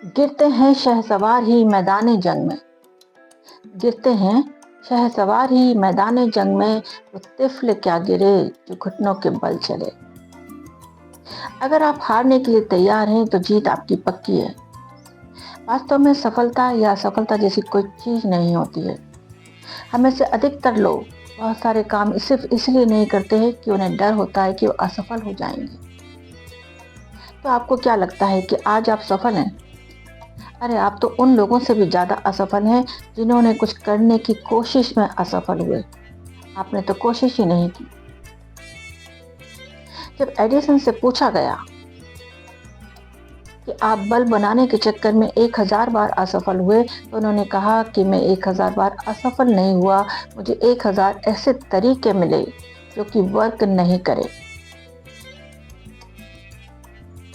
गिरते हैं शहसवार ही मैदान जंग में। गिरते हैं शहसवार ही मैदान जंग में, वो तिफ़्ल क्या गिरे जो घुटनों के बल चले। अगर आप हारने के लिए तैयार हैं तो जीत आपकी पक्की है। वास्तव में सफलता या असफलता जैसी कोई चीज़ नहीं होती है। हमें से अधिकतर लोग बहुत सारे काम सिर्फ इसलिए नहीं करते हैं कि उन्हें डर होता है कि वो असफल हो जाएंगे। तो आपको क्या लगता है कि आज आप सफल हैं? अरे आप तो उन लोगों से भी ज़्यादा असफल हैं जिन्होंने कुछ करने की कोशिश में असफल हुए। आपने तो कोशिश ही नहीं की। जब एडिसन से पूछा गया कि आप बल्ब बनाने के चक्कर में 1000 बार असफल हुए, तो उन्होंने कहा कि मैं 1000 बार असफल नहीं हुआ, मुझे 1000 ऐसे तरीके मिले जो कि वर्क नहीं करे।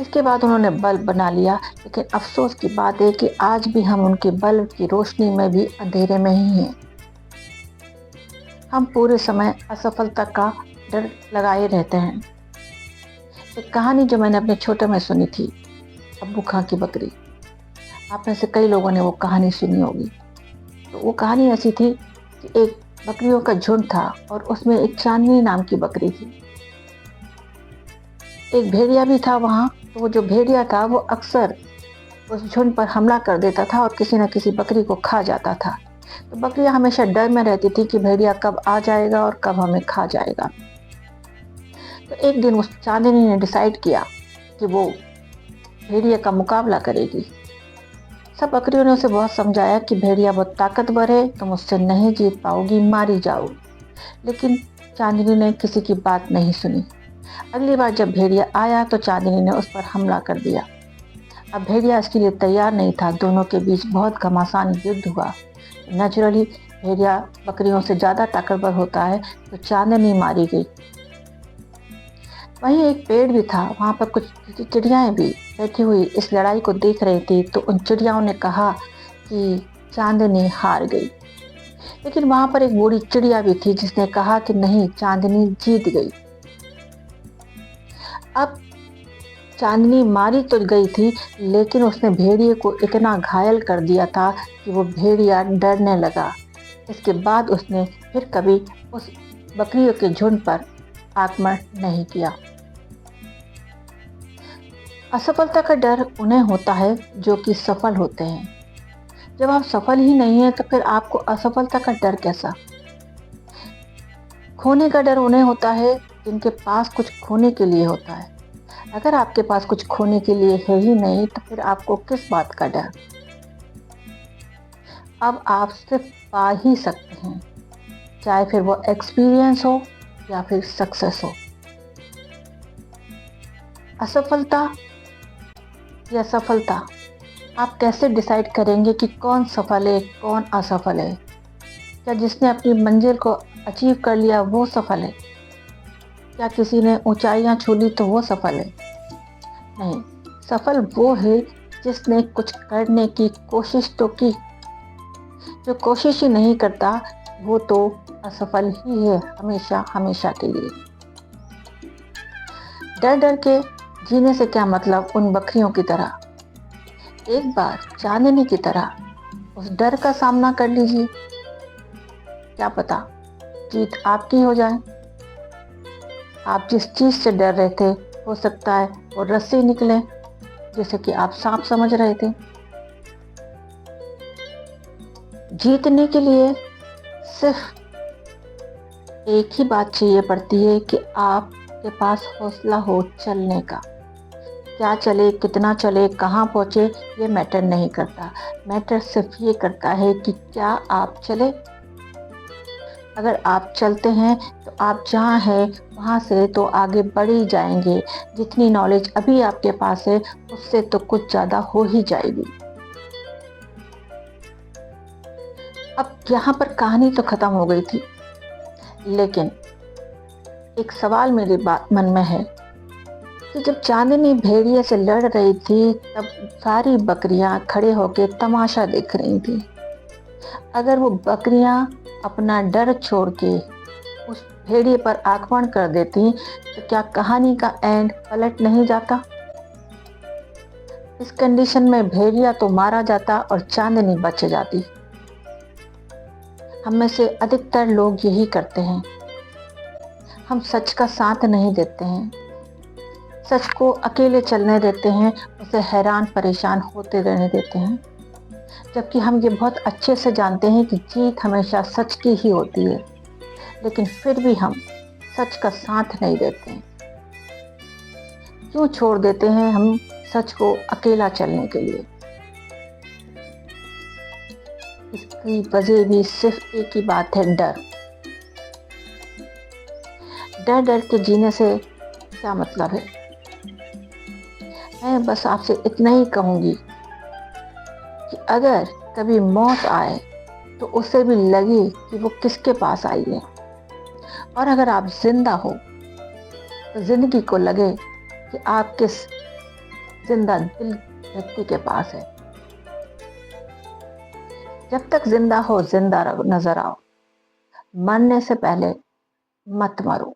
इसके बाद उन्होंने बल्ब बना लिया, लेकिन अफसोस की बात है कि आज भी हम उनके बल्ब की रोशनी में भी अंधेरे में ही हैं। हम पूरे समय असफलता का डर लगाए रहते हैं। एक कहानी जो मैंने अपने छोटे में सुनी थी, अब्बू खां की बकरी। आप में से कई लोगों ने वो कहानी सुनी होगी। तो वो कहानी ऐसी थी कि एक बकरियों का झुंड था और उसमें एक चांदनी नाम की बकरी थी। एक भेड़िया भी था वहाँ। तो वो जो भेड़िया था वो अक्सर उस झुंड पर हमला कर देता था और किसी न किसी बकरी को खा जाता था। तो बकरियां हमेशा डर में रहती थी कि भेड़िया कब आ जाएगा और कब हमें खा जाएगा। तो एक दिन उस चांदनी ने डिसाइड किया कि वो भेड़िया का मुकाबला करेगी। सब बकरियों ने उसे बहुत समझाया कि भेड़िया बहुत ताकतवर है, तुम उससे नहीं जीत पाओगी, मारी जाओगी। लेकिन चांदनी ने किसी की बात नहीं सुनी। अगली बार जब भेड़िया आया तो चांदनी ने उस पर हमला कर दिया। अब भेड़िया इसके लिए तैयार नहीं था। दोनों के बीच बहुत घमासान युद्ध हुआ। नेचुरली भेड़िया बकरियों से ज़्यादा ताकतवर होता है, तो चांदनी मारी गई। वहीं एक पेड़ भी था, वहाँ पर कुछ चिड़ियाएं भी बैठी हुई इस लड़ाई को देख रही थी। तो उन चिड़ियाओं ने कहा कि चांदनी हार गई। लेकिन वहाँ पर एक बूढ़ी चिड़िया भी थी जिसने कहा कि नहीं, चांदनी जीत गई। अब चांदनी मारी तो गई थी, लेकिन उसने भेड़िए को इतना घायल कर दिया था कि वो भेड़िया डरने लगा। इसके बाद उसने फिर कभी उस बकरियों के झुंड पर आक्रमण नहीं किया। असफलता का डर उन्हें होता है जो कि सफल होते हैं। जब आप सफल ही नहीं है तो फिर आपको असफलता का डर कैसा? खोने का डर उन्हें होता है जिनके पास कुछ खोने के लिए होता है। अगर आपके पास कुछ खोने के लिए है ही नहीं तो फिर आपको किस बात का डर? अब आप सिर्फ पा ही सकते हैं, चाहे फिर वो एक्सपीरियंस हो या फिर सक्सेस हो। असफलता या सफलता, आप कैसे डिसाइड करेंगे कि कौन सफल है, कौन असफल है? क्या जिसने अपनी मंजिल को अचीव कर लिया वो सफल है? क्या किसी ने ऊंचाइयां छू ली तो वो सफल है? नहीं, सफल वो है जिसने कुछ करने की कोशिश तो की। जो कोशिश ही नहीं करता वो तो असफल ही है, हमेशा हमेशा के लिए। डर डर के जीने से क्या मतलब? उन बकरियों की तरह, एक बार चांदनी की तरह उस डर का सामना कर लीजिए। क्या पता जीत आपकी हो जाए। आप जिस चीज से डर रहे थे, हो सकता है वो रस्सी निकले, जैसे कि आप सांप समझ रहे थे। जीतने के लिए सिर्फ एक ही बात चाहिए पड़ती है कि आपके पास हौसला हो चलने का। क्या चले, कितना चले, कहाँ पहुँचे, ये मैटर नहीं करता। मैटर सिर्फ ये करता है कि क्या आप चले। अगर आप चलते हैं तो आप जहाँ हैं वहाँ से तो आगे बढ़ ही जाएंगे। जितनी नॉलेज अभी आपके पास है उससे तो कुछ ज़्यादा हो ही जाएगी। अब यहाँ पर कहानी तो ख़त्म हो गई थी, लेकिन एक सवाल मेरे मन में है कि जब चांदनी भेड़िए से लड़ रही थी तब सारी बकरियां खड़े होकर तमाशा देख रही थी। अगर वो बकरियां अपना डर छोड़ के उस भेड़िए पर आक्रमण कर देती तो क्या कहानी का एंड पलट नहीं जाता? इस कंडीशन में भेड़िया तो मारा जाता और चांदनी बच जाती। हम में से अधिकतर लोग यही करते हैं। हम सच का साथ नहीं देते हैं, सच को अकेले चलने देते हैं, उसे हैरान परेशान होते रहने देते हैं, जबकि हम ये बहुत अच्छे से जानते हैं कि जीत हमेशा सच की ही होती है। लेकिन फिर भी हम सच का साथ नहीं देते हैं। क्यों छोड़ देते हैं हम सच को अकेला चलने के लिए? इसकी वजह भी सिर्फ एक ही बात है, डर। डर डर के जीने से क्या मतलब है? मैं बस आपसे इतना ही कहूंगी कि अगर कभी मौत आए तो उसे भी लगे कि वो किसके पास आई है, और अगर आप जिंदा हो तो जिंदगी को लगे कि आप किस जिंदा दिल व्यक्ति के पास है। जब तक जिंदा हो जिंदा नजर आओ, मरने से पहले मत मरो।